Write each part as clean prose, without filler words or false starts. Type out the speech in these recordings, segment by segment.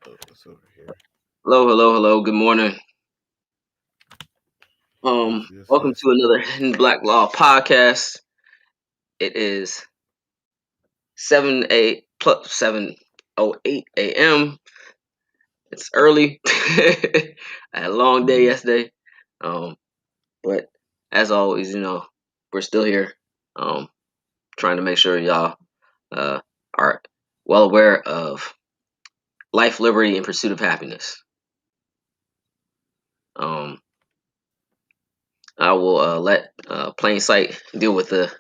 What's over here? Hello, hello, hello. Good morning. Yes, yes, Welcome yes. to another Hidden Black Law podcast. It is 7:08 a.m. It's early. I had a long day yesterday. Um, but as always, we're still here. Um, trying to make sure y'all uh are well aware of life, liberty, and pursuit of happiness. Um, I will let Plain Sight deal with the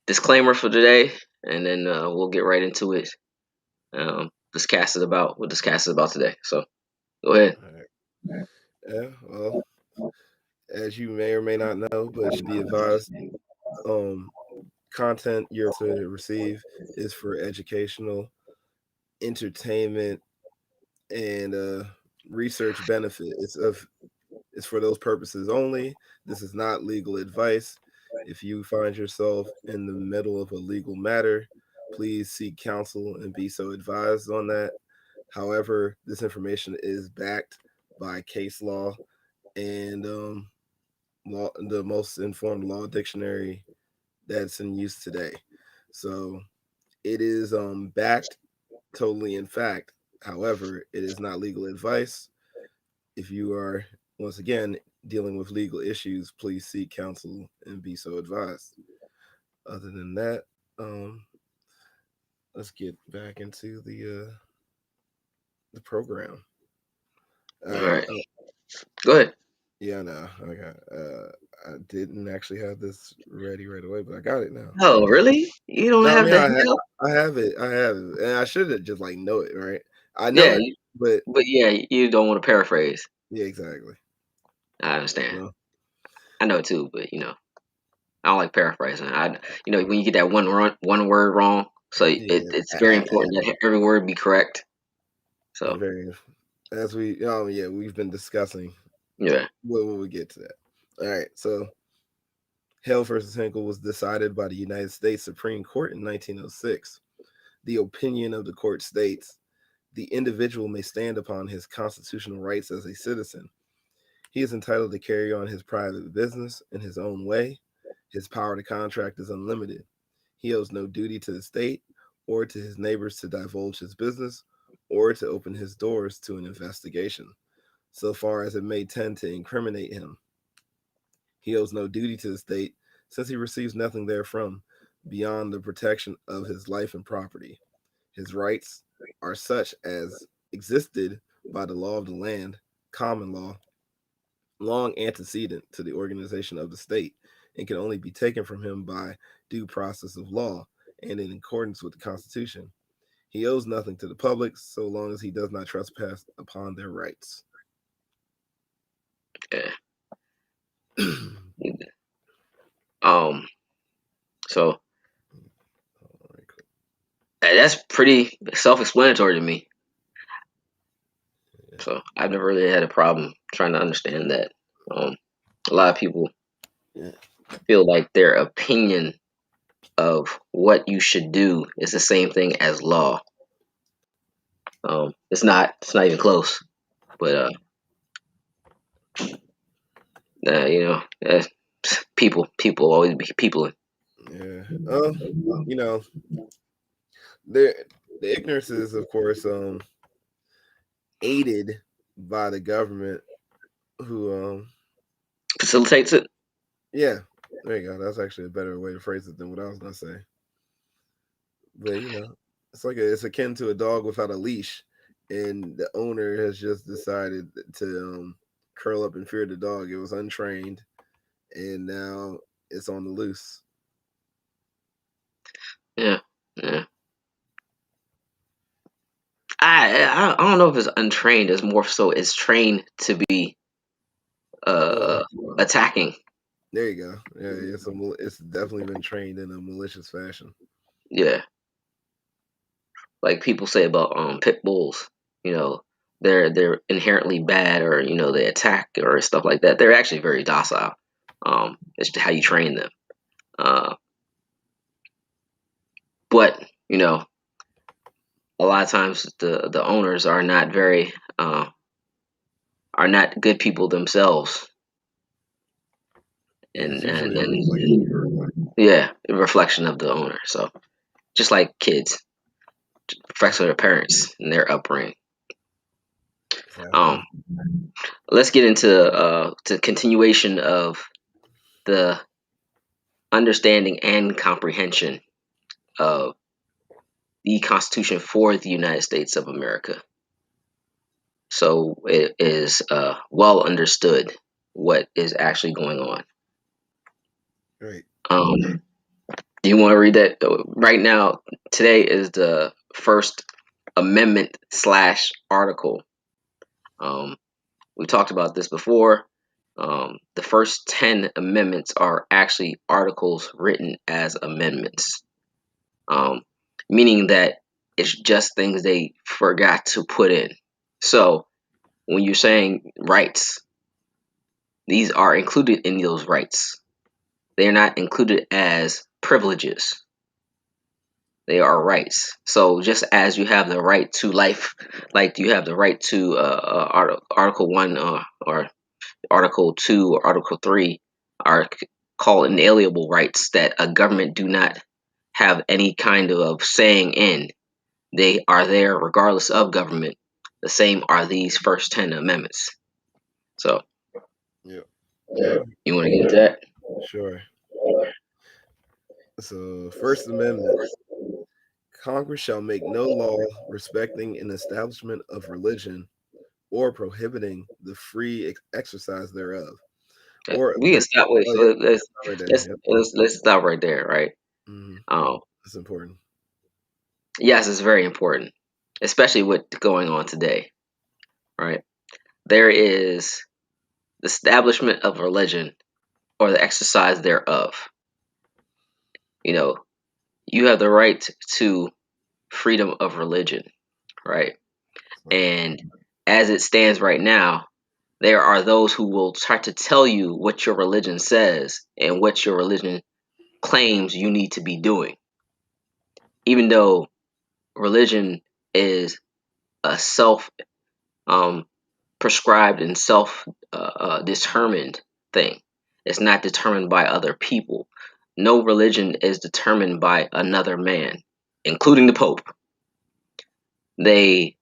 disclaimer for today, and then we'll get right into it. This cast is about what this cast is about today. So go ahead. All right. Yeah, well, as you may or may not know, but should be advised, um, content you're to receive is for educational, entertainment, and research benefit. It's for those purposes only. This is not legal advice. If you find yourself in the middle of a legal matter, please seek counsel and be so advised on that. However, this information is backed by case law and the most informed law dictionary that's in use today. So it is backed totally in fact. However, it is not legal advice. If you are once again dealing with legal issues, please seek counsel and be so advised. Other than that, um, let's get back into the program. All All right. right, go ahead. Yeah, no. Okay. I didn't actually have this ready right away, but I got it now. Oh, really? You don't No, I have mean the help? I have it. I have it, and I should have just like know it, right? I know Yeah, it, but but yeah, you don't want to paraphrase. yeah, exactly. I understand. No, I know it too, but I don't like paraphrasing. When you get that one word wrong, so yeah, it's very important that every word be correct. So very. As we, yeah, we've been discussing. yeah, When we get to that? All right. So Hale versus Hinkle was decided by the United States Supreme Court in 1906. The opinion of the court states the individual may stand upon his constitutional rights as a citizen. He is entitled to carry on his private business in his own way. His power to contract is unlimited. He owes no duty to the state or to his neighbors to divulge his business or to open his doors to an investigation, so far as it may tend to incriminate him. He owes no duty to the state since he receives nothing therefrom beyond the protection of his life and property. His rights are such as existed by the law of the land, common law, long antecedent to the organization of the state, and can only be taken from him by due process of law and in accordance with the Constitution. He owes nothing to the public so long as he does not trespass upon their rights. yeah. Um, so that's pretty self-explanatory to me. So I've never really had a problem trying to understand that. A lot of people Yeah. feel like their opinion of what you should do is the same thing as law. It's not. It's not even close. But people always be people. Yeah. You know, the the ignorance is, of course, aided by the government, who, Facilitates it. yeah, there you go. That's actually a better way to phrase it than what I was gonna say. But it's akin to a dog without a leash, and the owner has just decided to curl up and fear the dog. It was untrained, and now it's on the loose. Yeah, yeah. I don't know if it's untrained. It's more so it's trained to be Uh, uh attacking. there you go. Yeah, it's definitely been trained in a malicious fashion. Yeah, like people say about pit bulls. You know, they're inherently bad, or they attack or stuff like that. They're actually very docile. It's how you train them. Uh, but a lot of times the owners are not very are not good people themselves, Yeah, it's and usually a reflection. yeah, a reflection of the owner. So just like kids, reflects on their parents and their upbringing. Exactly. Um, let's get into to continuation of the understanding and comprehension of the Constitution for the United States of America. So it is well understood what is actually going on. Right. Do you want to read that right now? Today is the first amendment slash article. Um, we talked about this before. The first 10 amendments are actually articles written as amendments, um, meaning that it's just things they forgot to put in. So when you're saying rights, these are included in those rights. They are not included as privileges. They are rights. So just as you have the right to life, like you have the right to Article 1 or Article 2 or Article 3 are called inalienable rights that a government do not have any kind of saying in. They are there regardless of government. The same are these first 10 amendments. So Yeah. Yeah. you want to get into that? Sure. So, First Amendment: Congress shall make no law respecting an establishment of religion or prohibiting the free exercise thereof, or We can stop. Wait, oh so yeah, let's right there. let's Yep. let's let's stop right there, right? Hmm. Um, That's important. yes, it's very important, especially with going on today, right? There is the establishment of religion or the exercise thereof. You know, you have the right to freedom of religion, right? So, And as it stands right now, there are those who will try to tell you what your religion says and what your religion claims you need to be doing, even though religion is a self um, prescribed and self determined thing. It's not determined by other people. No religion is determined by another man, including the Pope. They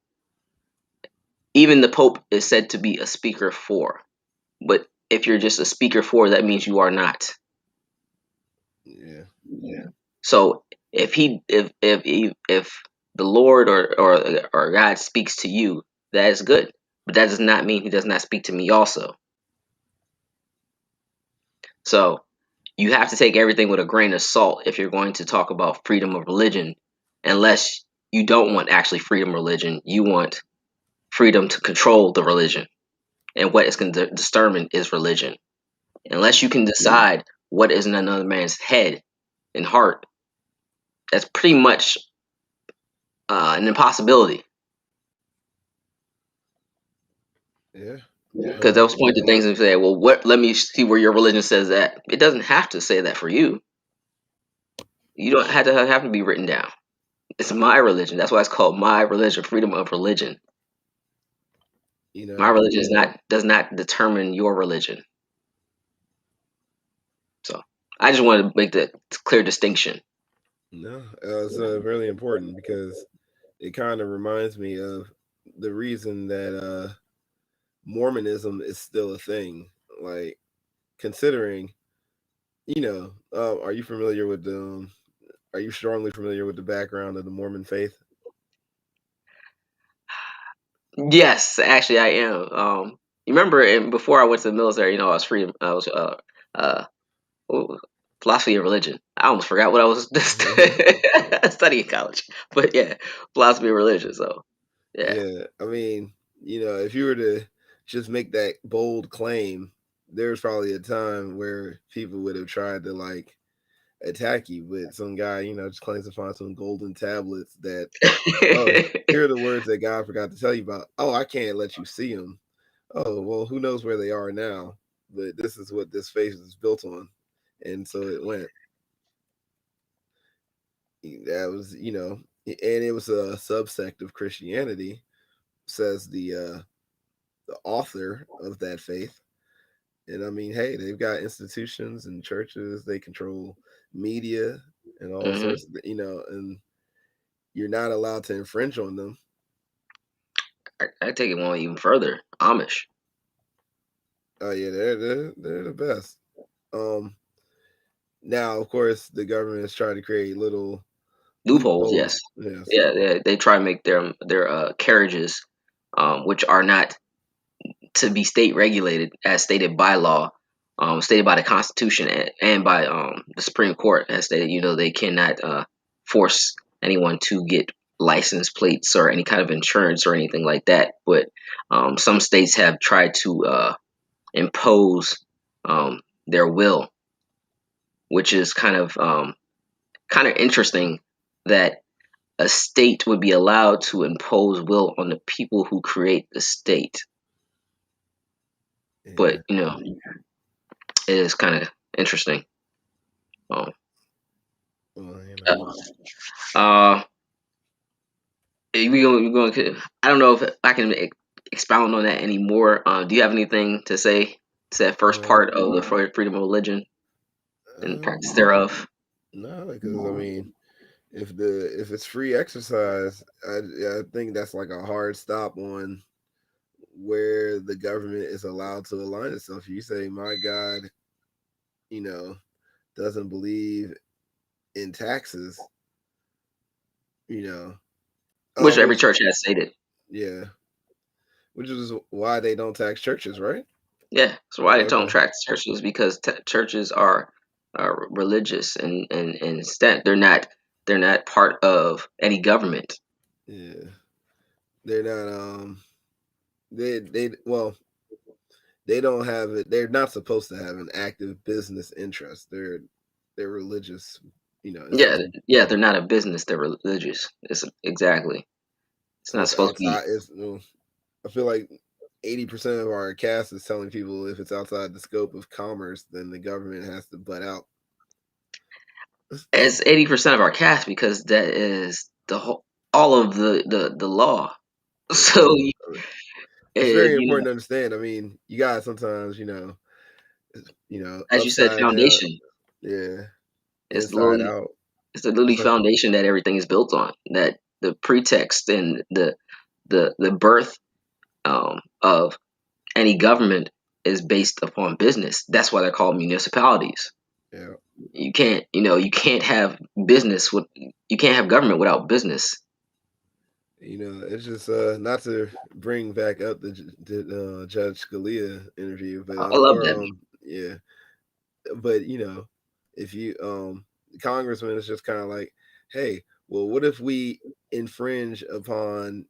Even the Pope is said to be a speaker for, but if you're just a speaker for, that means you are not. yeah. So if the Lord or God speaks to you, that is good, but that does not mean He does not speak to me also. So you have to take everything with a grain of salt if you're going to talk about freedom of religion, unless you don't want actually freedom of religion. You want freedom to control the religion, and what is going to determine is religion. Unless you can decide what is in another man's head and heart, that's pretty much an impossibility. Yeah. Because they'll point to things and say, "Well, what? Let me see where your religion says that." It doesn't have to say that for you. You don't have to be written down. It's my religion. That's why it's called my religion, freedom of religion. You My know, religion does not determine your religion. So I just wanted to make that clear distinction. no, it's really important because it kind of reminds me of the reason that Mormonism is still a thing. Like, considering, are you familiar with the? Are you strongly familiar with the background of the Mormon faith? Yes, actually, I am. You remember, before I went to the military, I was free. I was uh, ooh, philosophy and religion. I almost forgot what I was studying in college, but yeah, philosophy and religion. So yeah. Yeah, I mean, if you were to just make that bold claim, there's probably a time where people would have tried to like attack you, but some guy, just claims to find some golden tablets that, oh, here are the words that God forgot to tell you about. Oh, I can't let you see them. Oh, well, who knows where they are now? But this is what this faith is built on, and so it went. That was, and it was a subsect of Christianity, says the author of that faith. And I mean, hey, they've got institutions and churches. They control media and all Hmm. sorts of, and you're not allowed to infringe on them. I take it one even further. Amish. Oh yeah, they're the best. Um, Now, of course, the government is trying to create little Loopholes, yes. loopholes. Yes. Yeah, they try to make their carriages, which are not to be state regulated as stated by law, stated by the Constitution and by the Supreme Court has stated, they cannot force anyone to get license plates or any kind of insurance or anything like that. But some states have tried to impose their will, which is kind of interesting that a state would be allowed to impose will on the people who create the state. But Yeah. it is kind of interesting. Um, Well, uh, I don't know if I can expound on that anymore. Do you have anything to say to that first uh, part of the freedom of religion and um, practice thereof? no, because I mean, if it's free exercise, I think that's like a hard stop on where the government is allowed to align itself. You say, my God, you know, doesn't believe in taxes, you know, Which every which church has stated. yeah, which is why they don't tax churches, right? Yeah, so why they don't Okay. track churches because churches are religious and instead they're not part of any government. Yeah, they're not. Well, they don't have it. They're not supposed to have an active business interest. They're religious, Yeah, institutions. yeah, they're not a business. They're religious. It's exactly. It's So not it's supposed to be. outside. I feel like 80% of our cast is telling people if it's outside the scope of commerce, then the government has to butt out. It's 80% of our cast because that is the whole all of the law. Yeah, So it's very you know, important to understand. I mean, you guys sometimes, as you said, upside down, foundation. yeah, It's inside literally out. it's the literally It's like, foundation that everything is built on. That the pretext and the birth of any government is based upon business. That's why they're called municipalities. yeah, You can't have you can't have government without business. it's just not to bring back up the Judge Scalia interview, but I love that. yeah, but if you the congressman is just kind of like, hey, well, what if we infringe upon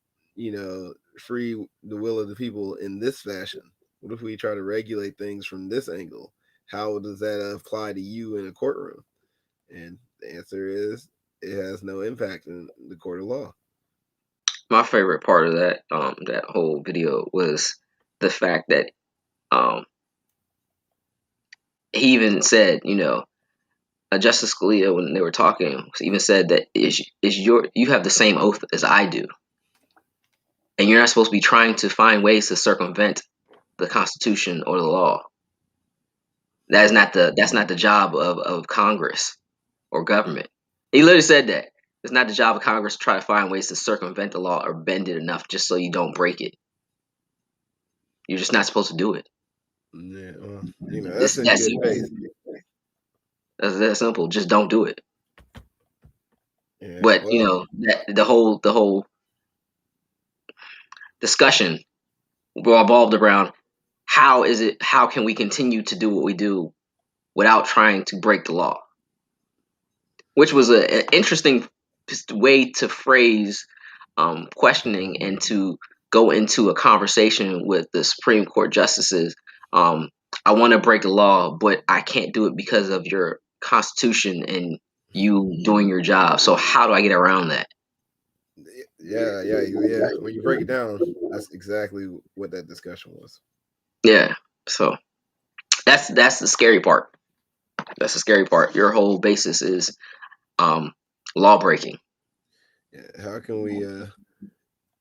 free the will of the people in this fashion? What if we try to regulate things from this angle? How does that apply to you in a courtroom? And the answer is it has no impact in the court of law. My favorite part of that whole video was the fact that um he even said, Justice Scalia when they were talking even said that is you have the same oath as I do, and you're not supposed to be trying to find ways to circumvent the Constitution or the law. Yeah, That's not the job of Congress or government. He literally said that. It's not the job of Congress to try to find ways to circumvent the law or bend it enough just so you don't break it. You're just not supposed to do it. yeah. Well, that's It's in that good simple. faith. That's that simple. Just don't do it. Yeah. But Well, that the whole discussion revolved around how can we continue to do what we do without trying to break the law, which was an interesting way to phrase questioning and to go into a conversation with the Supreme Court justices. Um, I want to break the law, but I can't do it because of your Constitution and you doing your job. So how do I get around that? yeah. When you break it down, that's exactly what that discussion was. Yeah. So that's the scary part. That's the scary part. Your whole basis is um, law breaking. Yeah, how can we Circumvent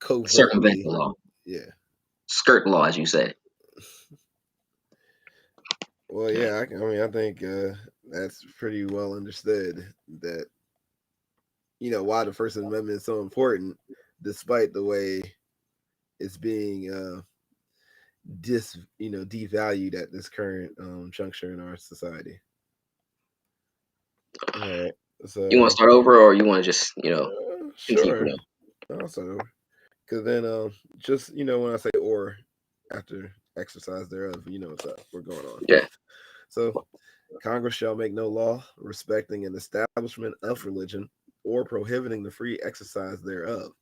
the covertly? law, Yeah. skirt law, as you say. Well, Yeah. yeah. I mean, I think that's pretty well understood that why the First Amendment is so important, despite the way it's being devalued at this current juncture in our society. All right. You want to So start over, or you want to just continue for sure, now? I'll start over. Because then, just when I say or after exercise thereof, what's up. We're going on. Yeah. So Congress shall make no law respecting an establishment of religion or prohibiting the free exercise thereof,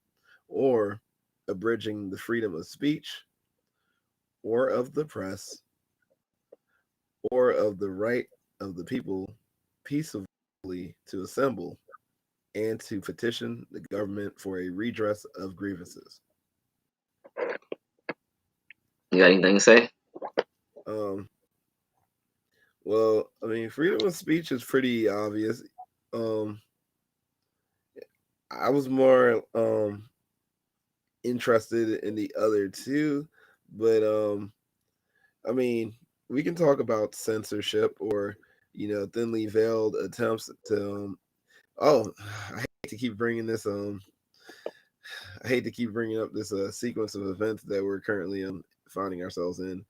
or abridging the freedom of speech or of the press or of the right of the people peaceably to assemble and to petition the government for a redress of grievances. You got anything to say? Um, well, I mean, freedom of speech is pretty obvious. Um, I was more interested in the other two, but I mean, we can talk about censorship or thinly veiled attempts to. Oh, I hate to keep bringing this. I hate to keep bringing up this sequence of events that we're currently finding ourselves in,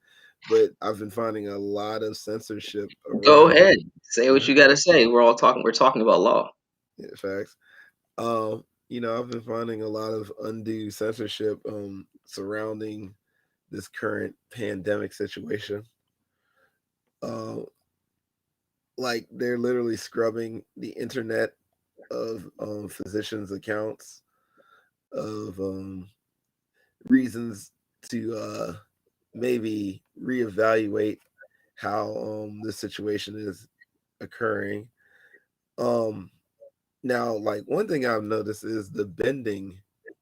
but I've been finding a lot of censorship Go around. ahead. Say what you got to say. We're talking about law. Yeah, facts. I've been finding a lot of undue censorship surrounding this current pandemic situation. Uh, like they're literally scrubbing the internet of physicians' accounts of reasons to maybe reevaluate how this situation is occurring. Um, Now, like one thing I've noticed is the bending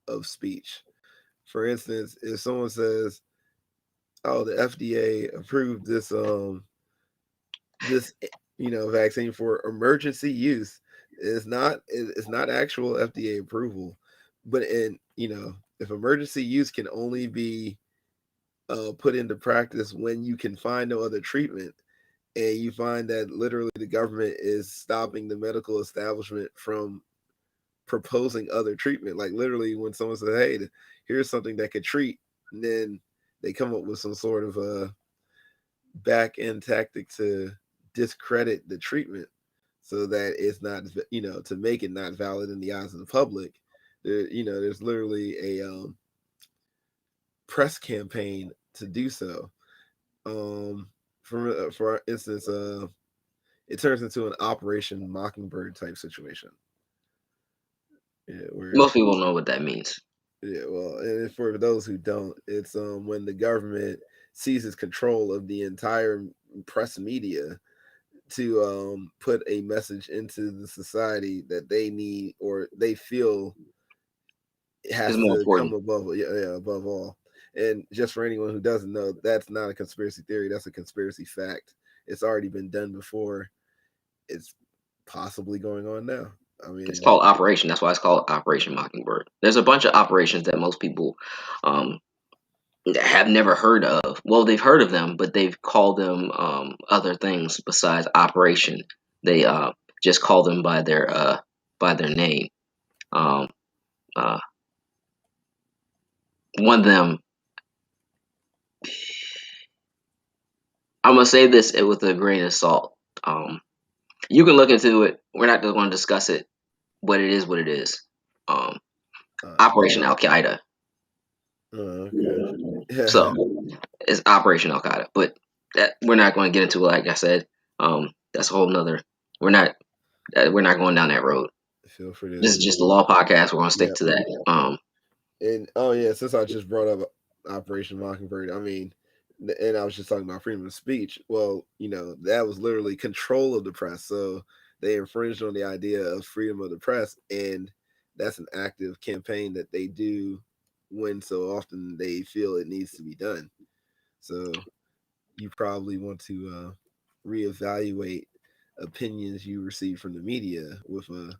of speech. For instance, if someone says, "Oh, the FDA approved this vaccine for emergency use," it's not actual FDA approval, but if emergency use can only be put into practice when you can find no other treatment, and you find that literally the government is stopping the medical establishment from proposing other treatment. Like literally, when someone says, "Hey, here's something that could treat," and then they come up with some sort of a back end tactic to discredit the treatment, so that it's not, to make it not valid in the eyes of the public. There's literally a press campaign to do so. Um, for instance, it turns into an Operation Mockingbird type situation. Yeah, where Most people know what that means. Yeah, well, and for those who don't, it's when the government seizes control of the entire press media to put a message into the society that they need or they feel it It's has more to come important. above, yeah, above all. And just for anyone who doesn't know, that's not a conspiracy theory. That's a conspiracy fact. It's already been done before. It's possibly going on now. I It's mean, called Operation. That's why it's called Operation Mockingbird. There's a bunch of operations that most people um, have never heard of. Well, they've heard of them, but they've called them other things besides Operation. They just call them by their name. Um, uh, one of them, I'm gonna say this with a grain of salt. You can look into it. We're not going to discuss it, but it is what it is. Um, uh, Operation Al Qaeda. okay. So it's Operation Al Qaeda, but that we're not going to get into. Like I said, that's a whole nother. We're not we're not going down that road. Feel free to. This is just a law podcast. We're going to stick Yeah. to that. And oh yeah, since I just brought up Operation Mockingbird, I mean, and I was just talking about freedom of speech. Well, that was literally control of the press. So they infringed on the idea of freedom of the press, and that's an active campaign that they do when so often they feel it needs to be done. So you probably want to reevaluate opinions you receive from the media with a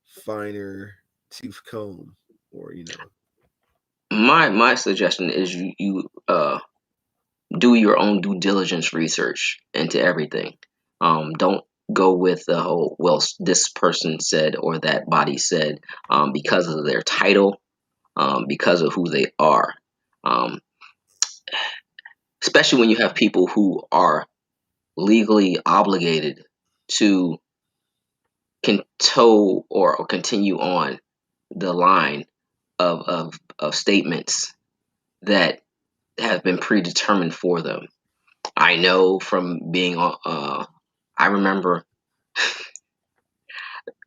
finer tooth comb, or My suggestion is you do your own due diligence research into everything. Don't go with the whole, well, this person said or that body said, because of their title, because of who they are. Um, Especially when you have people who are legally obligated to toe or continue on the line of statements that have been predetermined for them. I know from being on, I remember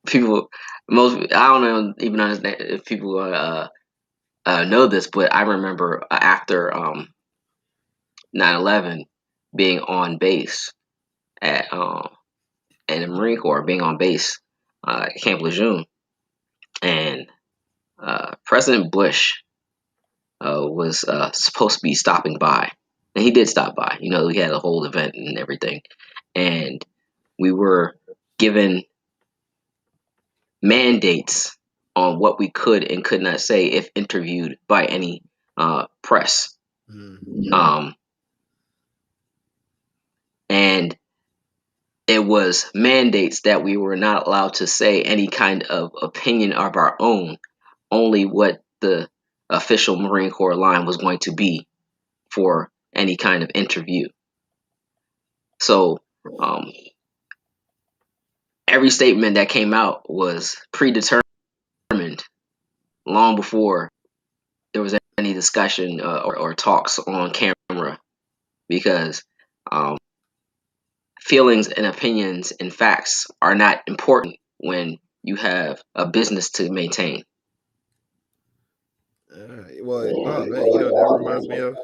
people, I don't know, even understand if people know this, but I remember after 9/11 being on base at in the Marine Corps, being on base at Camp Lejeune, and President Bush was supposed to be stopping by, and he did stop by. We had a whole event and everything, and we were given mandates on what we could and could not say if interviewed by any press. Um, and it was mandates that we were not allowed to say any kind of opinion of our own, only what the official Marine Corps line was going to be for any kind of interview. So every statement that came out was predetermined long before there was any discussion or talks on camera, because um, feelings and opinions and facts are not important when you have a business to maintain. Well, oh man, that reminds me of.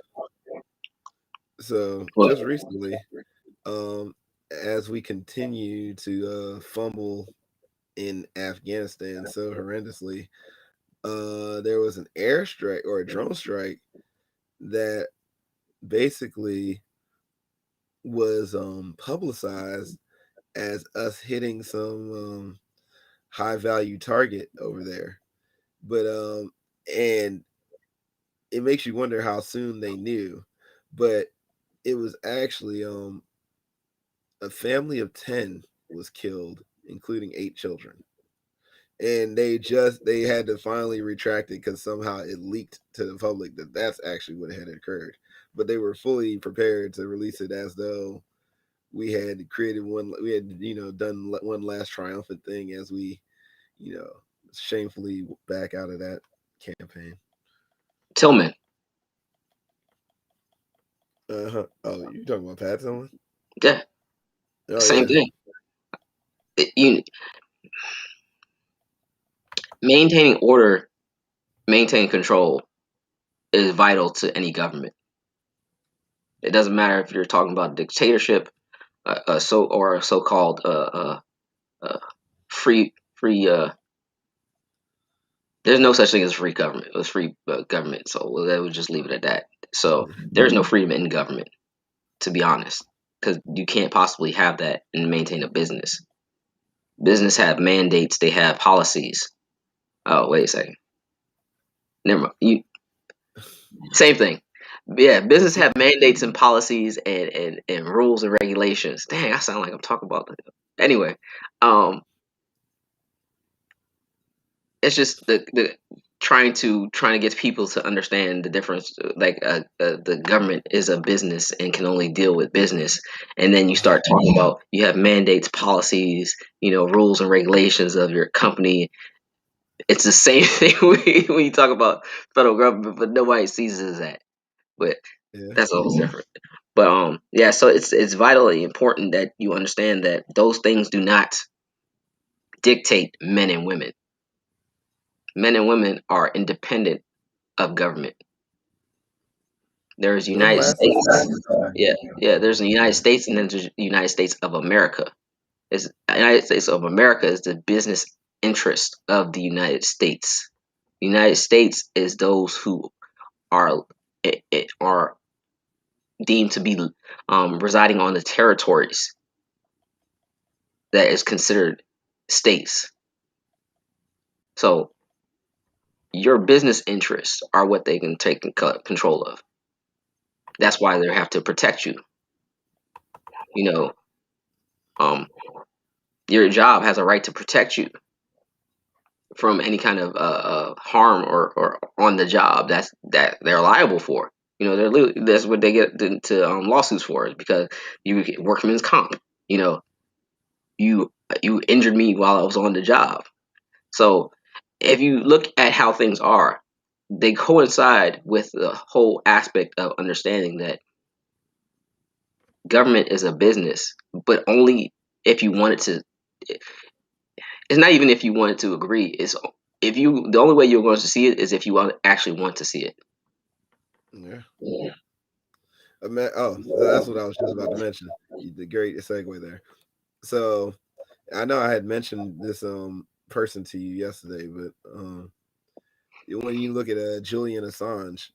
So Well, just recently, um, as we continue to fumble in Afghanistan so horrendously, there was an airstrike or a drone strike that basically was publicized as us hitting some high value target over there. But and it makes you wonder how soon they knew. But it was actually a family of 10 was killed, including 8 children. And they had to finally retract it because somehow it leaked to the public that that's actually what had occurred. But they were fully prepared to release it as though we had done one last triumphant thing as we you know shamefully back out of that campaign. Tillman, Oh, you talking about Pat Tillman? yeah, Oh same yeah. thing. You maintaining order, maintaining control is vital to any government. It doesn't matter if you're talking about dictatorship, or a so-called free. There's no such thing as free government. It was free government, so we'll just leave it at that. So there's no freedom in government, to be honest, because you can't possibly have that and maintain a business. Business have mandates. They have policies. Oh, wait a second. Never mind. Same thing. Yeah, business have mandates and policies and rules and regulations. Dang, I sound like I'm talking about. Anyway, um, it's just the trying to get people to understand the difference. Like the government is a business and can only deal with business, and then you start talking about you have mandates, policies, rules and regulations of your company. It's the same thing when you talk about federal government, but nobody sees it as that. But Yeah. that's always different. But yeah, so it's vitally important that you understand that those things do not dictate men and women. Men and women are independent of government. There's One United last States. aside. Yeah, yeah. There's the United States, and then there's the United States of America. Is United States of America is the business interest of the United States. The United States is those who are are deemed to be residing on the territories that is considered states. So your business interests are what they can take control of. That's why they have to protect you. You know, um, your job has a right to protect you from any kind of harm or on the job that they're liable for. That's what they get into lawsuits for, is because you get workman's comp. You know, you you injured me while I was on the job. So if you look at how things are, they coincide with the whole aspect of understanding that government is a business, but only if you wanted to. It's not even if you wanted to agree. It's if you. The only way you're going to see it is if you actually want to see it. Yeah. Oh, so that's what I was just about to mention. The great segue there. So I know I had mentioned this person to you yesterday, but when you look at Julian Assange,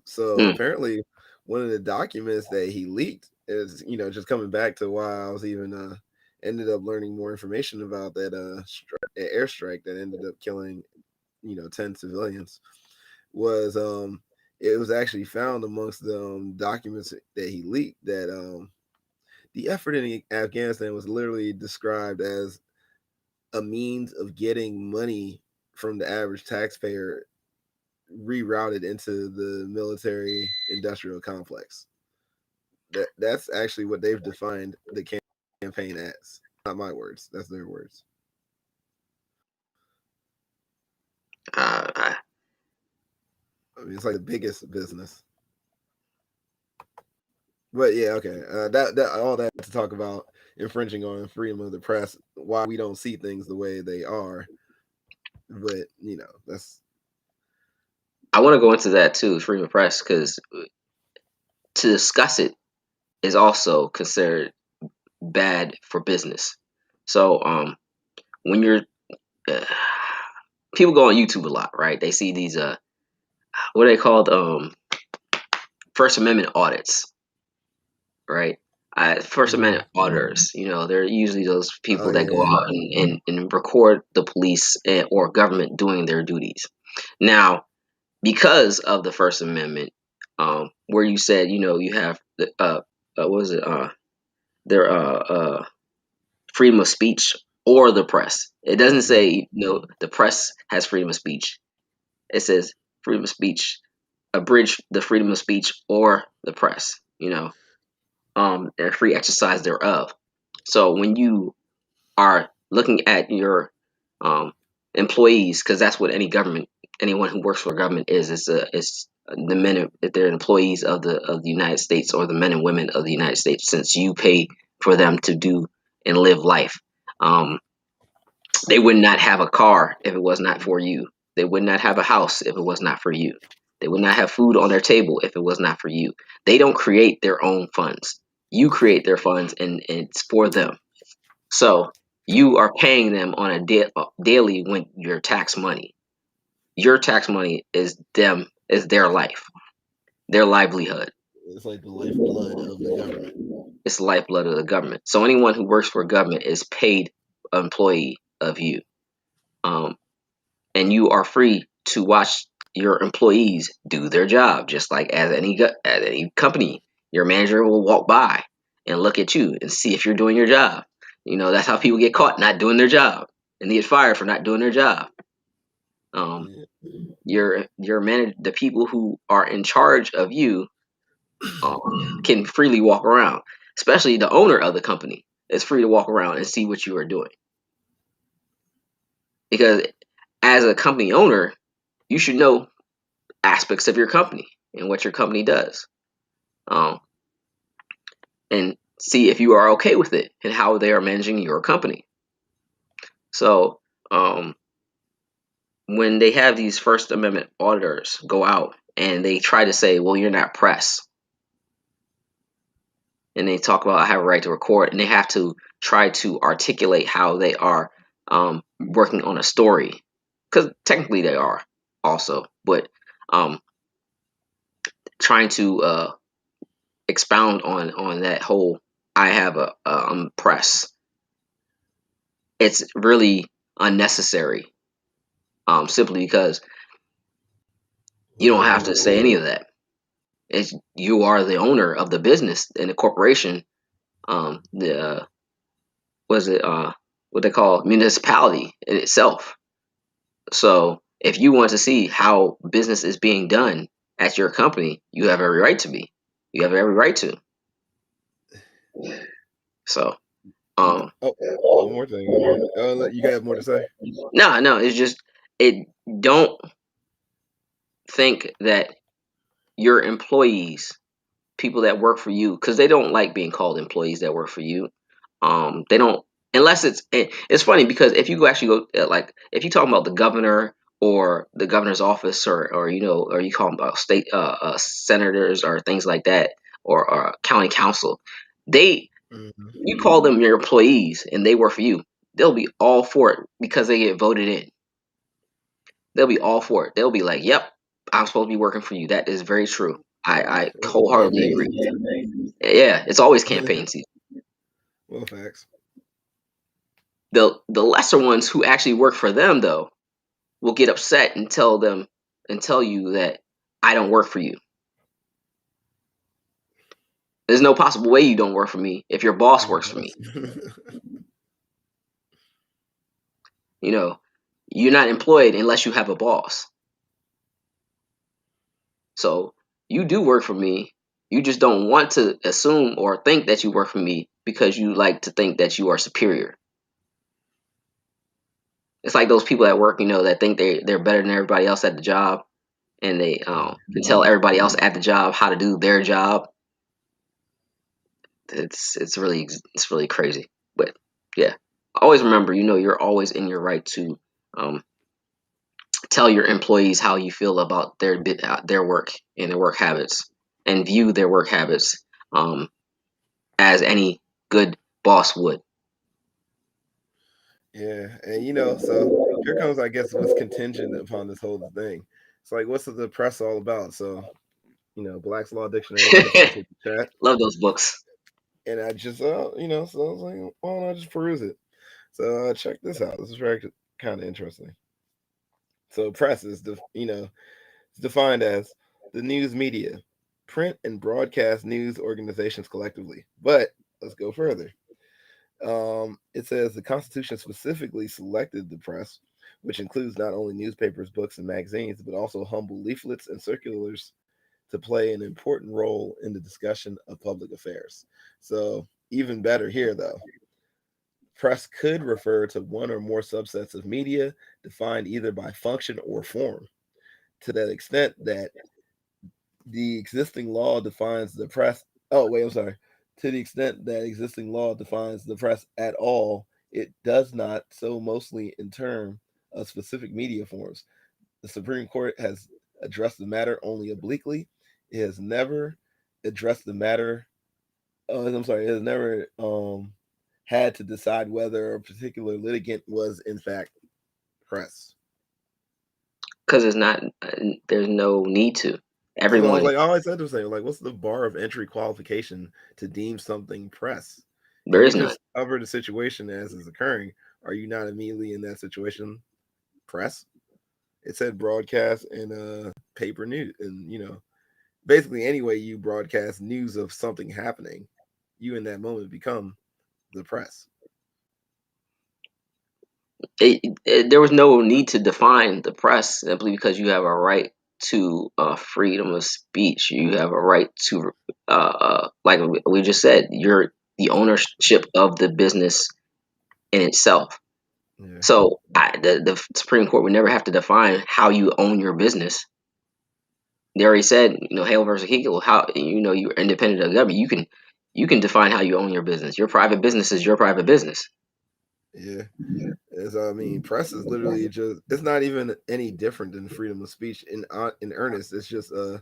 so Mm, apparently one of the documents that he leaked is, just coming back to why I was even ended up learning more information about that airstrike that ended up killing 10 civilians, was it was actually found amongst the documents that he leaked that the effort in Afghanistan was literally described as a means of getting money from the average taxpayer rerouted into the military industrial complex. That's actually what they've defined the campaign as. Not my words. That's their words. uh, I mean, it's like the biggest business. But yeah, okay. That all that to talk about infringing on freedom of the press, why we don't see things the way they are. But that's I want to go into that too, freedom of press, because to discuss it is also considered bad for business. So when you're uh, people go on YouTube a lot, right? They see these what are they called, First Amendment audits, right? First mm-hmm. Amendment auditors, they're usually those Oh people that go yeah. out and record the police or government doing their duties. Now, because of the First Amendment, where you said, you have the what was it? Their freedom of speech or the press. It doesn't Mm-hmm. say, the press has freedom of speech. It says freedom of speech, abridge the freedom of speech or the press. And free exercise thereof. So when you are looking at your um, employees, because that's what anyone who works for government is. It's the men. If they're employees of the United States, or the men and women of the United States, since you pay for them to do and live life. Um, they would not have a car if it was not for you. They would not have a house if it was not for you. They would not have food on their table if it was not for you. They don't create their own funds. You create their funds, and it's for them. So you are paying them on a daily with your tax money. Your tax money is their life, their livelihood. It's like the lifeblood of the government. It's the lifeblood of the government. So anyone who works for government is paid employee of you. Um, and you are free to watch your employees do their job, just like at any company. Your manager will walk by and look at you and see if you're doing your job. That's how people get caught not doing their job, and they get fired for not doing their job. um, Yeah. the people who are in charge of you can freely walk around, especially the owner of the company is free to walk around and see what you are doing, because as a company owner, you should know aspects of your company and what your company does, um, and see if you are okay with it and how they are managing your company. So, when they have these First Amendment auditors go out and they try to say, well, you're not press, and they talk about I have a right to record, and they have to try to articulate how they are working on a story, because technically they are also, but um, trying to expound on that whole I have a press. It's really unnecessary, simply because You don't have to say any of that. It's you are the owner of the business and the corporation. The was it what they call municipality in itself. So if you want to see how business is being done at your company, you have every right to be. You have every right to. So Oh, one more thing on there. You got more to say? no, it's just it. Don't think that your employees, people that work for you, because they don't like being called employees that work for you. They don't unless it's funny because if you actually go like if you talk about the governor or the governor's office or or you call them state senators or things like that or county council, they Mm-hmm. you call them your employees and they work for you, they'll be all for it because they get voted in. They'll be all for it. They'll be like, "Yep, I'm supposed to be working for you." That is very true. I It's wholeheartedly campaign agree. season. Yeah, it's always campaign season. Well, facts. The lesser ones who actually work for them though will get upset and tell you that I don't work for you. There's no possible way you don't work for me if your boss Your works for boss. me. You know, you're not employed unless you have a boss. So you do work for me. You just don't want to assume or think that you work for me because you like to think that you are superior. It's like those people at work, that think they're better than everybody else at the job, and they tell everybody else at the job how to do their job. It's really crazy. But yeah, always remember, you're always in your right to um, tell your employees how you feel about their work and their work habits, and view their work habits um, as any good boss would. Yeah, and so here comes, I guess, what's contingent upon this whole thing. It's like, what's the press all about? So, Black's Law Dictionary, Untitled Chat, Love those books. and I just, so I was like, why don't I just peruse it? So check this out. This is very kind of interesting. So, press is it's defined as the news media, print and broadcast news organizations collectively. But let's go further. It says the Constitution specifically selected the press, which includes not only newspapers, books, and magazines, but also humble leaflets and circulars, to play an important role in the discussion of public affairs. So, even better here, though, press could refer to one or more subsets of media defined either by function or form. To that extent that the existing law defines the press. Oh, wait, I'm sorry. To the extent that existing law defines the press at all, it does not so mostly in terms of specific media forms. The Supreme Court has addressed the matter only obliquely. It has never addressed the matter. I'm sorry. It has never had to decide whether a particular litigant was in fact press. Because it's not. There's no need to. That's what I was Everyone. like. All I said was saying, like, what's the bar of entry qualification to deem something press? There If you is none. just cover the situation as is occurring, are you not immediately in that situation press? It said broadcast and paper news, and basically any way you broadcast news of something happening, you in that moment become the press. There was no need to define the press simply because you have a right to freedom of speech. You have a right to, like we just said, you're the ownership of the business in itself. Yeah, So the Supreme Court would never have to define how you own your business. They already said, Hale versus Hegel, how you're independent of the government. You can define how you own your business. Your private business is your private business. yeah. I mean, press is literally just—it's not even any different than freedom of speech in earnest. It's just a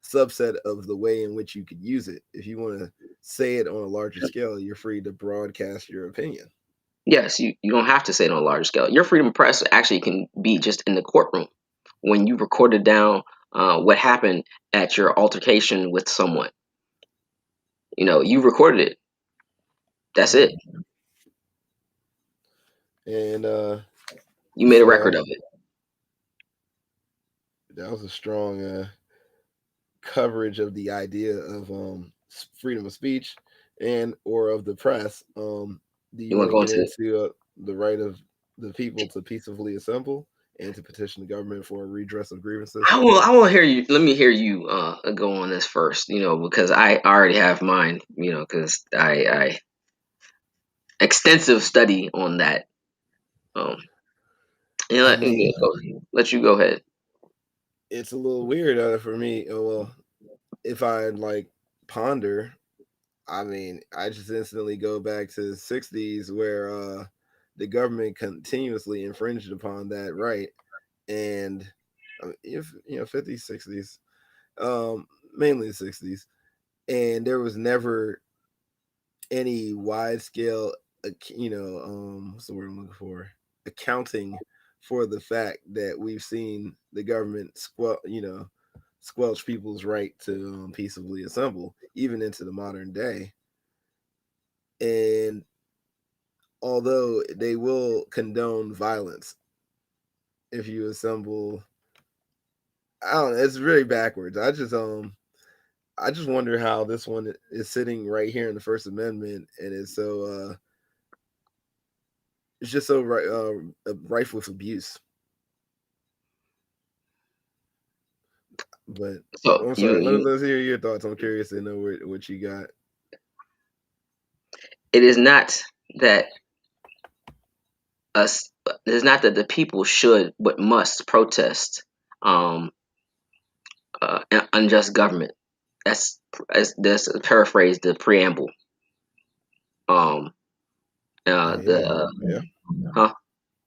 subset of the way in which you could use it. If you want to say it on a larger scale, you're free to broadcast your opinion. Yes, you don't have to say it on a large scale. Your freedom of press actually can be just in the courtroom when you recorded down what happened at your altercation with someone. You recorded it. That's Mhm. it. And You made a record so of it. That was a strong coverage of the idea of freedom of speech and or of the press. Do You you want want to to go get into? into the right of the people to peacefully assemble and to petition the government for a redress of grievances? I will hear you. Let me hear you go on this first. Because I already have mine. Because I extensive study on that. Um, I let mean, me let you go ahead. it's a little weird for me. Well, if I like ponder, I mean, I just instantly go back to the '60s where the government continuously infringed upon that right, and if '50s, '60s, mainly the '60s, and there was never any wide scale, what's the word I'm looking for? Accounting for the fact that we've seen the government squelch people's right to peaceably assemble, even into the modern day. And although they will condone violence if you assemble, I don't know, it's really backwards. I just wonder how this one is sitting right here in the First Amendment and is so it's just so rife with abuse. But So I'm you sorry. you Let's hear your thoughts. I'm curious to know what you got. it is not that us. It is not that the people should but must protest um, unjust government. That's paraphrase the preamble. Um, Yeah, yeah, huh?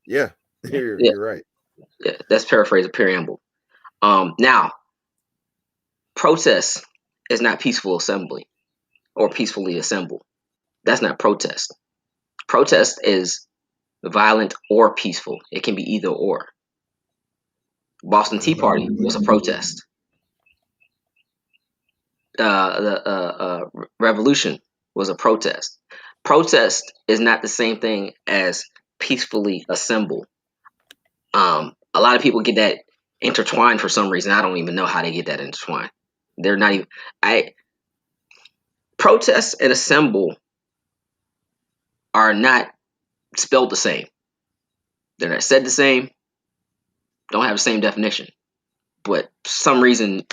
yeah. Yeah, You're right. yeah, that's paraphrase the preamble. Now protest is not peaceful assembly or peacefully assemble. That's not protest. Protest is violent or peaceful. It can be either or. Boston Tea Party was a protest. The revolution was a protest. Protest is not the same thing as peacefully assemble. A lot of people get that intertwined for some reason. I don't even know how they get that intertwined. They're not even. I Protest and assemble are not spelled the same. They're not said the same. Don't have the same definition. But for some reason,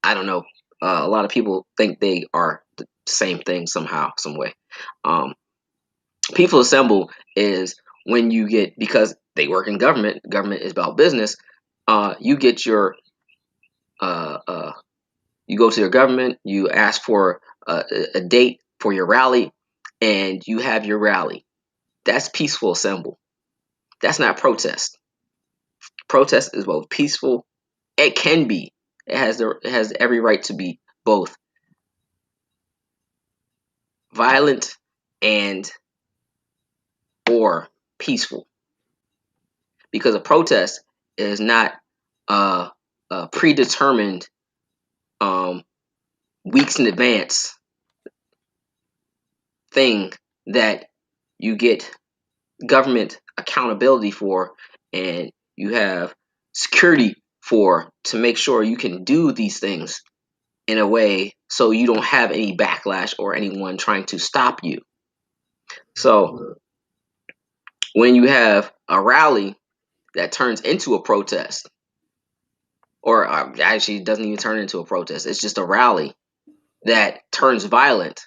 I don't know. A lot of people think they are the same thing somehow, some way. Um, People assemble is when you get, because they work in government. Government is about business. You get your uh, uh, you go to your government. You ask for a date for your rally, and you have your rally. That's peaceful assemble. That's not protest. Protest is both peaceful. It can be. It has every right to be both violent and or peaceful, because a protest is not a predetermined um, weeks in advance thing that you get government accountability for, and you have security for, to make sure you can do these things in a way so you don't have any backlash or anyone trying to stop you. So when you have a rally that turns into a protest, or actually doesn't even turn into a protest, it's just a rally that turns violent,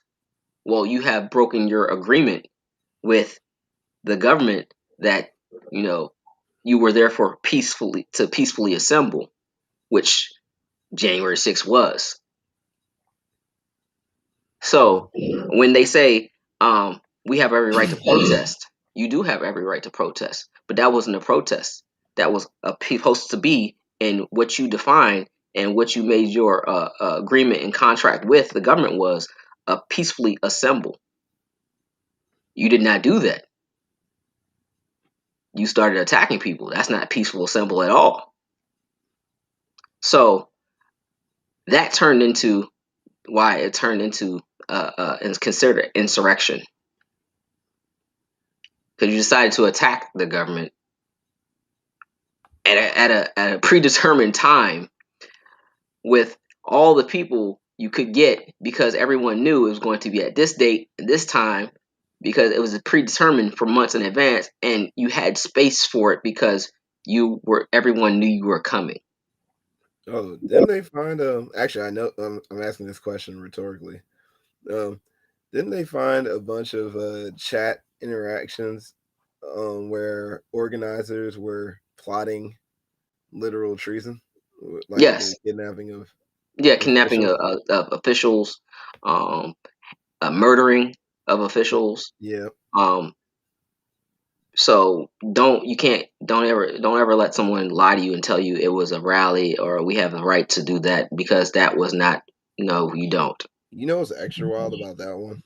well, you have broken your agreement with the government that you know you were there for peacefully assemble, which January 6th was. So when they say we have every right to protest, you do have every right to protest, but that wasn't a protest. That was supposed to be in what you defined and what you made your agreement and contract with the government was a peacefully assemble. You did not do that. You started attacking people. That's not peaceful assemble at all. So that turned into why it turned into and considered insurrection, because you decided to attack the government at a predetermined time with all the people you could get, because everyone knew it was going to be at this date and this time, because it was predetermined for months in advance, and you had space for it because everyone knew you were coming. Oh, didn't they find actually I know I'm asking this question rhetorically. Um didn't they find a bunch of chat interactions where organizers were plotting literal treason, like Yes, the kidnapping of yeah, kidnapping officials? of officials, um, murdering of Uh, officials. Yeah, Um, so don't ever let someone lie to you and tell you it was a rally or we have the right to do that, because that was not. No, you don't. you know what's extra wild about that one?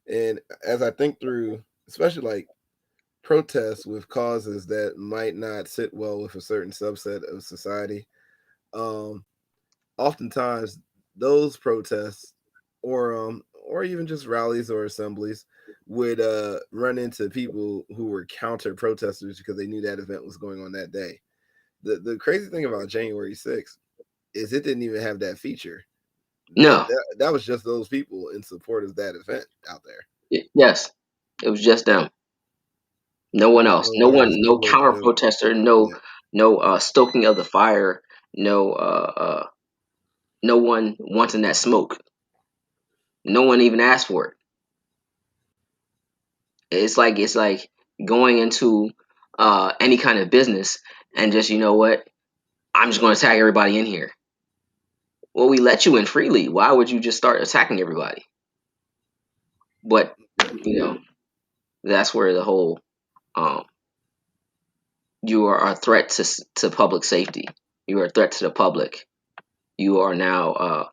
And as I think through, especially like protests with causes that might not sit well with a certain subset of society, um, oftentimes those protests or even just rallies or assemblies would run into people who were counter protesters because they knew that event was going on that day. The crazy thing about January 6th is it didn't even have that feature. No. That was just those people in support of that event out there. Yes, it was just them. No There one was else. no No one one. else. No No, counter no, protester. No. yeah. No stoking of the fire. No. No one wanting that smoke. No one even asked for it. It's like going into any kind of business and just, you know what, I'm just going to attack everybody in here. Well, we let you in freely. Why would you just start attacking everybody? But you know that's where the whole um, you are a threat to public safety. You are a threat to the public. You are now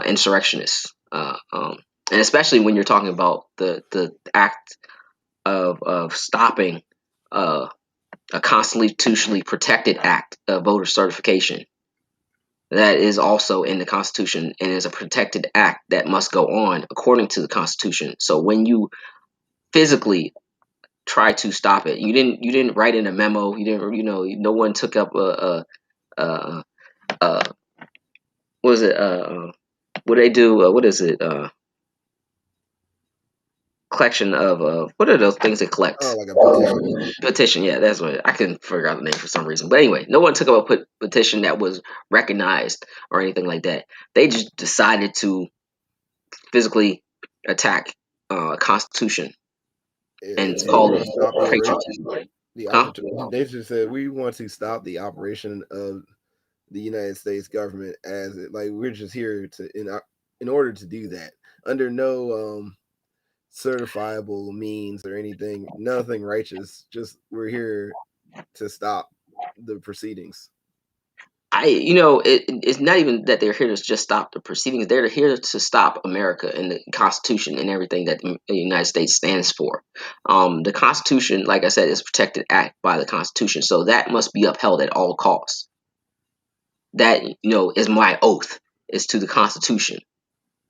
insurrectionists, and especially when you're talking about the act of stopping uh, a constitutionally protected act of voter certification. That is also in the Constitution and is a protected act that must go on according to the Constitution. So when you physically try to stop it, you didn't write in a memo. You didn't, no one took up a what is it? What do they do? What is it? Collection of what are those things they Oh, collect? like a petition. Petition. Yeah, that's what I can figure out the name for some reason. But anyway, no one took up a petition that was recognized or anything like that. They just decided to physically attack Constitution, and it's They called want to stop patriotism. the Huh? opportunity. They just said we want to stop the operation of the United States government as like we're just here to in order to do that under no certifiable means or anything, nothing righteous. Just we're here to stop the proceedings. It's not even that they're here to just stop the proceedings. They're here to stop America and the Constitution and everything that the United States stands for. The Constitution, like I said, is a protected act by the Constitution, so that must be upheld at all costs. That is my oath. Is to the Constitution.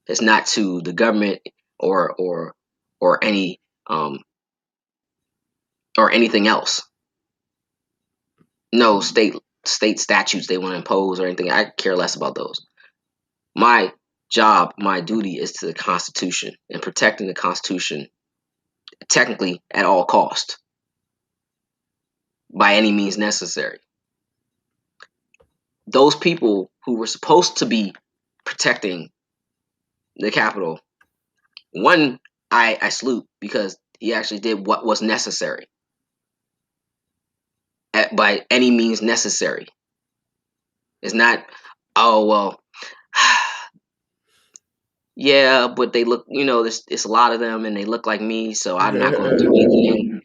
It's not to the government or or or any um or anything else. No state statutes they want to impose or anything. I care less about those. My job, my duty is to the Constitution and protecting the Constitution, technically at all cost, by any means necessary. Those people who were supposed to be protecting the Capitol, one, I salute, because he actually did what was necessary by any means necessary. It's not, oh well, yeah, but they look, it's a lot of them and they look like me, so I'm not going to do anything.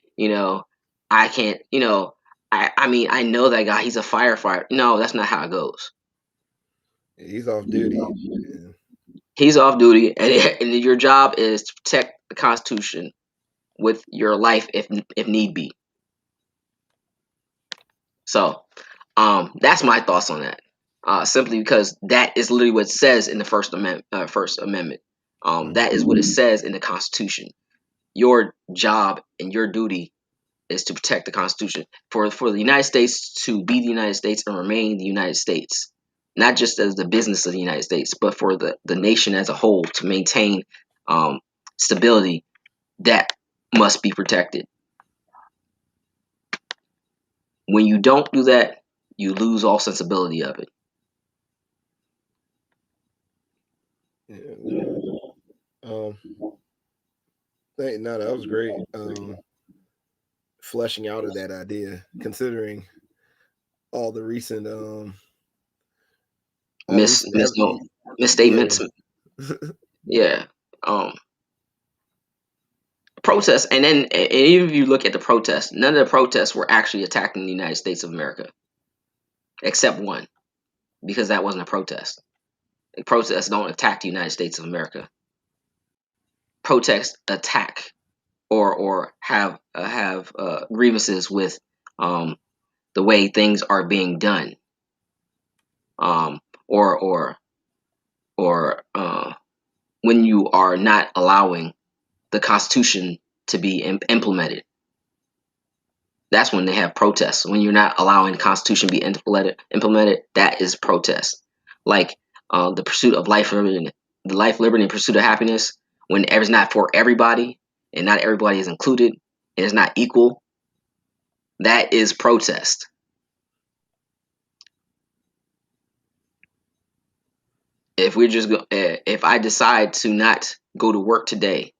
I can't, I mean, I know that guy, he's a firefighter. No, that's not how it goes. He's off duty. And He's off duty, and your job is to protect the Constitution with your life if need be. So, that's my thoughts on that. Simply because that is literally what it says in the First Amendment. First Amendment. mm, That is what it says in the Constitution. Your job and your duty is to protect the Constitution, for the United States to be the United States and remain the United States, not just as the business of the United States, but for the nation as a whole to maintain stability. That must be protected. When you don't do that, you lose all sensibility of it. Yeah. No, that was great. Fleshing out of that idea, considering all the recent all the Miss recent miss no yeah. misstatements. Yeah. Um, Protests, and then and even if you look at the protests, none of the protests were actually attacking the United States of America, except one, because that wasn't a protest. Protests don't attack the United States of America. Protests attack or have grievances with the way things are being done, um, or when you are not allowing the Constitution to be implemented. That's when they have protests. When you're not allowing the Constitution to be implemented, that is protest. Like the pursuit of life, liberty, the life, liberty, and pursuit of happiness. When it's not for everybody, and not everybody is included, and it's not equal, that is protest. If I decide to not go to work today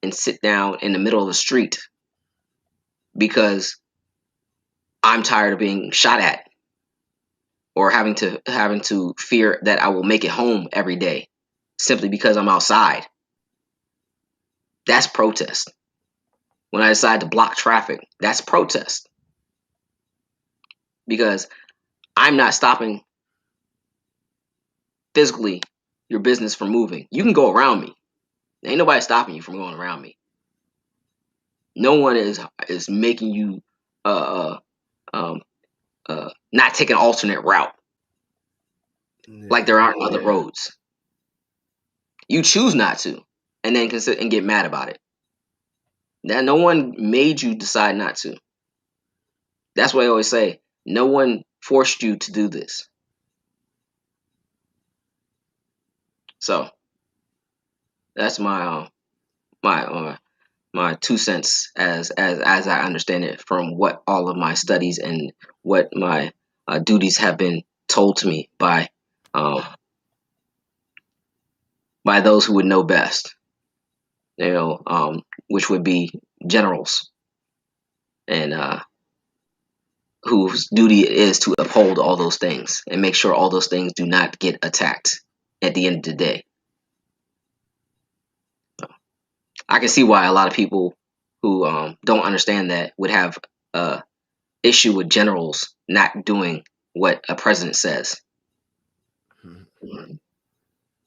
and sit down in the middle of the street because I'm tired of being shot at, or having to fear that I will make it home every day simply because I'm outside, that's protest. When I decide to block traffic, that's protest, because I'm not stopping physically your business from moving. You can go around me. Ain't nobody stopping you from going around me. No one is making you uh, um, not take an alternate route like Yeah. there aren't other roads. You choose not to, and then consider and get mad about it. Now, no one made you decide not to. That's what I always say. No one forced you to do this. So that's my 2 cents as I understand it from what all of my studies and what my duties have been told to me um, by those who would know best. Which would be generals, and whose duty it is to uphold all those things and make sure all those things do not get attacked at the end of the day. I can see why a lot of people who don't understand that would have a issue with generals not doing what a president says,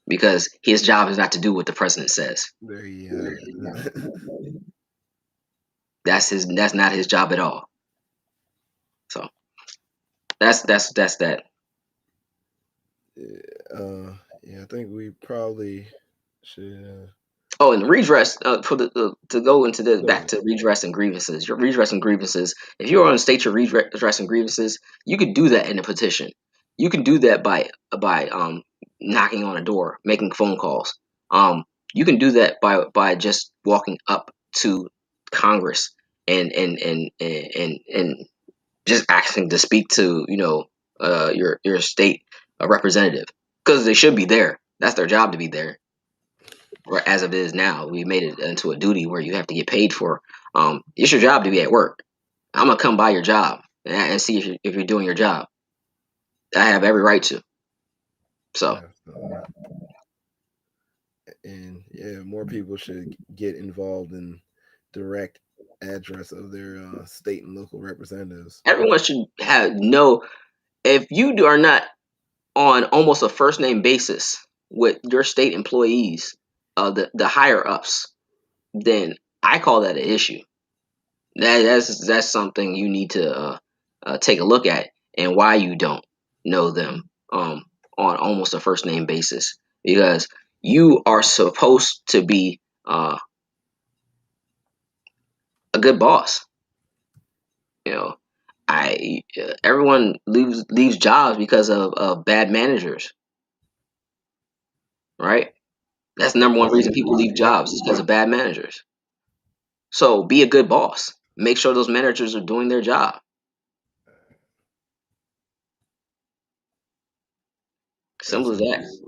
because his job is not to do what the president says. There you have it. That's not his job at all. So that's that. Yeah, I think we probably should Oh, and redress, for the to go into this, go back ahead. to redress and grievances. Your redress and grievances. If you want to state your redress and grievances, you could do that in a petition. You can do that by knocking on a door, making phone calls. You can do that by just walking up to Congress and just asking to speak to your state representative, because they should be there. That's their job to be there. Or as it is now, we made it into a duty where you have to get paid for. It's your job to be at work. I'm gonna come by your job and see if you're doing your job. I have every right to. So Yeah, and yeah, more people should get involved in direct address of their state and local representatives. everyone should have know, if are not on almost a first name basis with your state employees, the higher ups, then I call that an issue. That's something you need to take a look at, and why you don't know them on almost a first name basis, because you are supposed to be a good boss. You know, everyone leaves jobs because of bad managers, right? That's the number one reason people leave jobs is because of bad managers. So be a good boss. Make sure those managers are doing their job. Simple as That's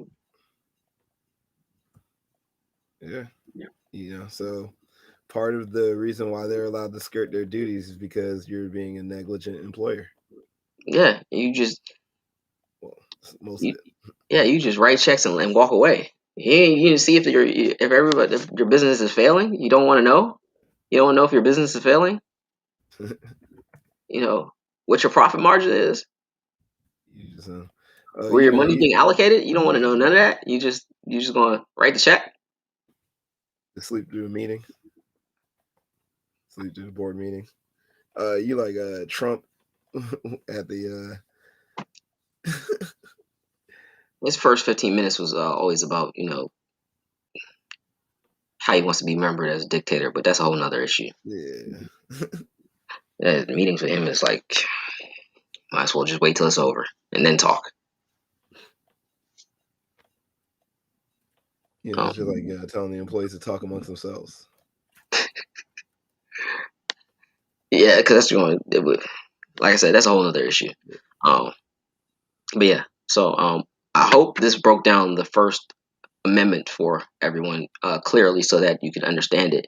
that. yeah. So part of the reason why they're allowed to skirt their duties is because you're being a negligent employer. Yeah, you just Well, most of you, it. yeah, you just write checks and walk away. You didn't see if your business is failing. You don't want to know. You don't want to know if your business is failing. What your profit margin is, You just, where your money's being allocated. You don't want to know none of that. You just going to write the check. sleep through a meeting, sleep through the board meeting. You like Trump at the His first 15 minutes was always about how he wants to be remembered as a dictator, but that's a whole nother issue. yeah. The meetings with him is like, might as well just wait till it's over and then talk. It's just like telling the employees to talk amongst themselves. Yeah, because that's going. Like I said, that's a whole other issue. But yeah, so I hope this broke down the First Amendment for everyone clearly, so that you can understand it.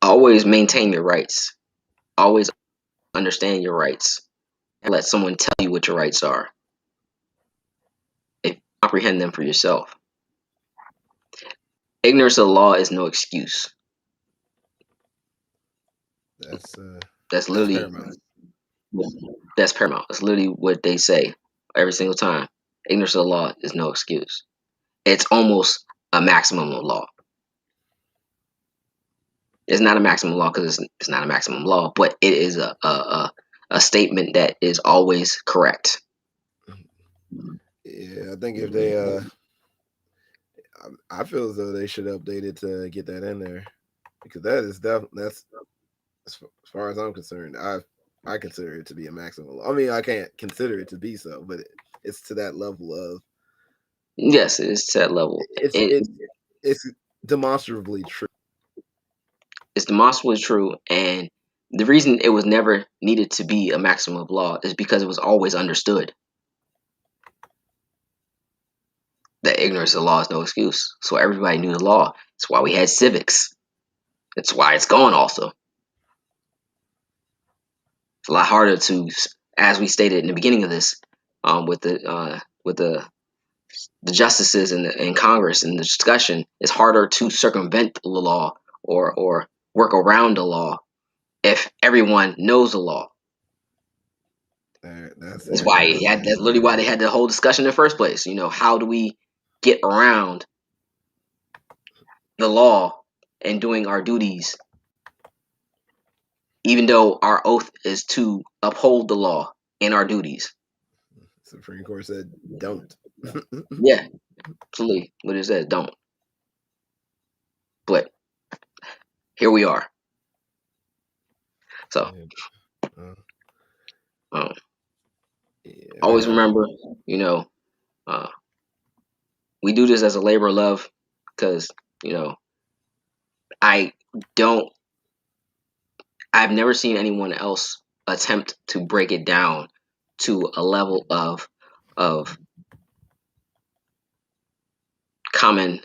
Always maintain your rights. Always understand your rights. And let someone tell you what your rights are. If you comprehend them for yourself. Ignorance of the law is no excuse. That's That's that's literally paramount. that's paramount. That's literally what they say every single time. Ignorance of the law is no excuse. It's almost a maximum of law. It's not a maximum law because it's not a maximum law, but it is a statement that is always correct. Yeah, I think if they I feel as though they should update it to get that in there because that is definitely that's as far as I'm concerned. I consider it to be a maximum law. I mean, I can't consider it to be so, but it's to that level of Yes, it is to that level. it's It, it's it's demonstrably true. it's demonstrably true, and the reason it was never needed to be a maximum of law is because it was always understood that ignorance of the law is no excuse. So everybody knew the law. That's why we had civics. That's why it's gone. Also, it's a lot harder to, as we stated in the beginning of this, with the justices in Congress and the discussion, it's harder to circumvent the law or work around the law if everyone knows the law. That's That's why accurate. that's literally why they had the whole discussion in the first place. How do we get around the law and doing our duties, even though our oath is to uphold the law and our duties? Supreme Court said don't. Yeah, absolutely. What is that? Don't. But here we are. So Uh, um, always yeah, remember, you know, uh, we do this as a labor of love because I don't. I've never seen anyone else attempt to break it down to a level of common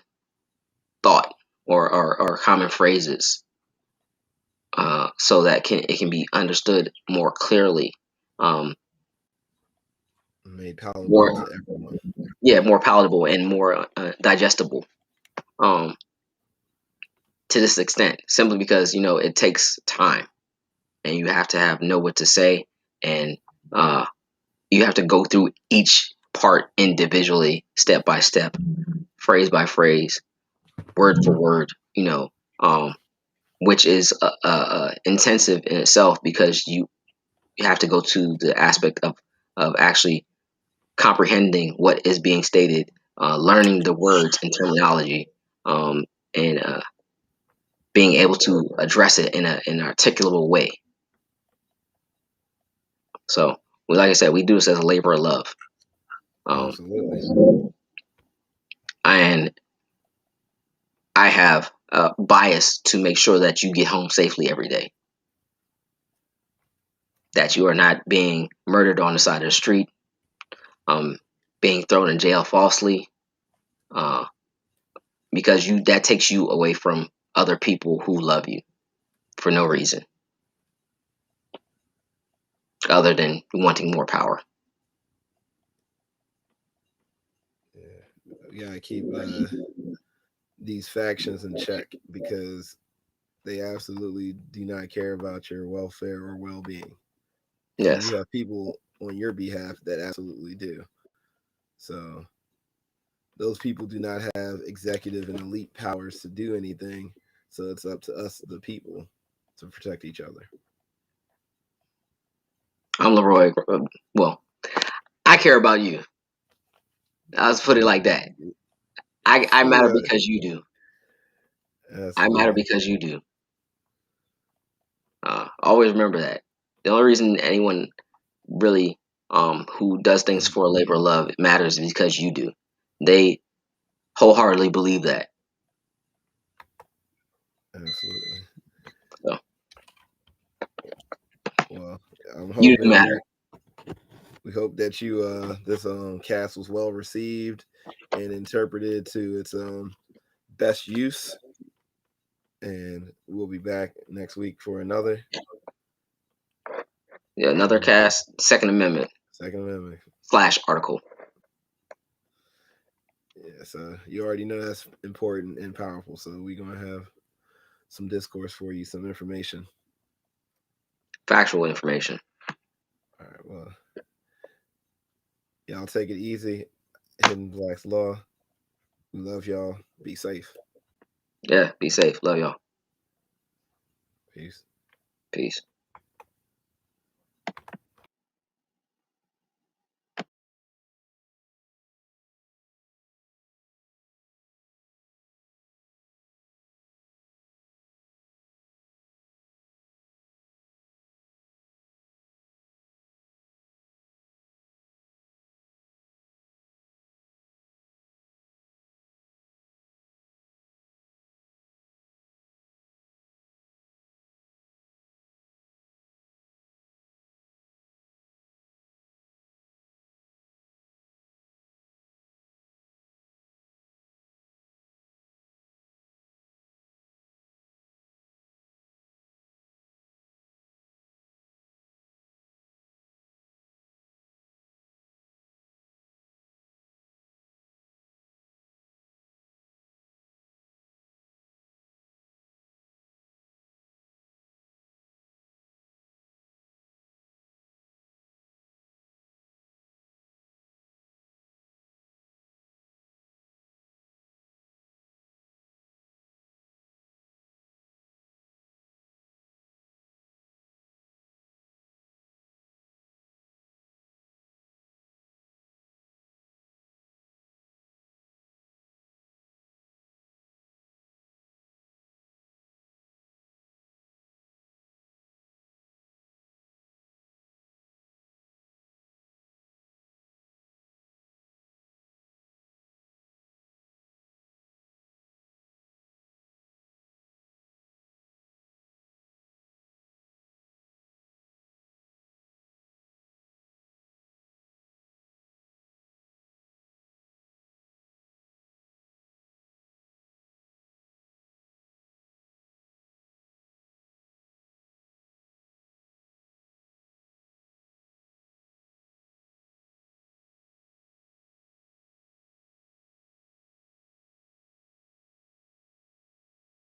thought or common phrases, so that it can be understood more clearly, um, made palatable more to everyone. yeah, more palatable and more digestible, um, to this extent. Simply because it takes time, and you have to know what to say, and uh, you have to go through each part individually, step by step, phrase by phrase, word for word. Um, which is intensive in itself because you have to go to the aspect of actually comprehending what is being stated, learning the words and terminology, and being able to address it in an articulable way. So, like I said, we do this as a labor of love. Absolutely. And I have a bias to make sure that you get home safely every day, that you are not being murdered on the side of the street, being thrown in jail falsely, uh, because that takes you away from other people who love you for no reason other than wanting more power. Yeah, we gotta keep these factions in check because they absolutely do not care about your welfare or well-being, and Yes, you have people on your behalf that absolutely do. So those people do not have executive and elite powers to do anything. So it's up to us, the people, to protect each other. I'm Leroy. Well, I care about you. Let's put it like that. I matter Sure, because you do. I matter absolutely. because you do. Always remember that. The only reason anyone really who does things for a labor of love matters is because you do. They wholeheartedly believe that. Absolutely. So Well, I'm you do hoping matter. we hope that you this cast was well received and interpreted to its best use. And we'll be back next week for another. Yeah, another And cast, Second Amendment Second Amendment. / article. Yeah, so you already know that's important and powerful. So we're gonna have some discourse for you, some information. Factual information. All right, well, y'all take it easy. Hidden Black's Law. We love y'all. Be safe. Yeah, be safe. Love y'all. Peace. Peace.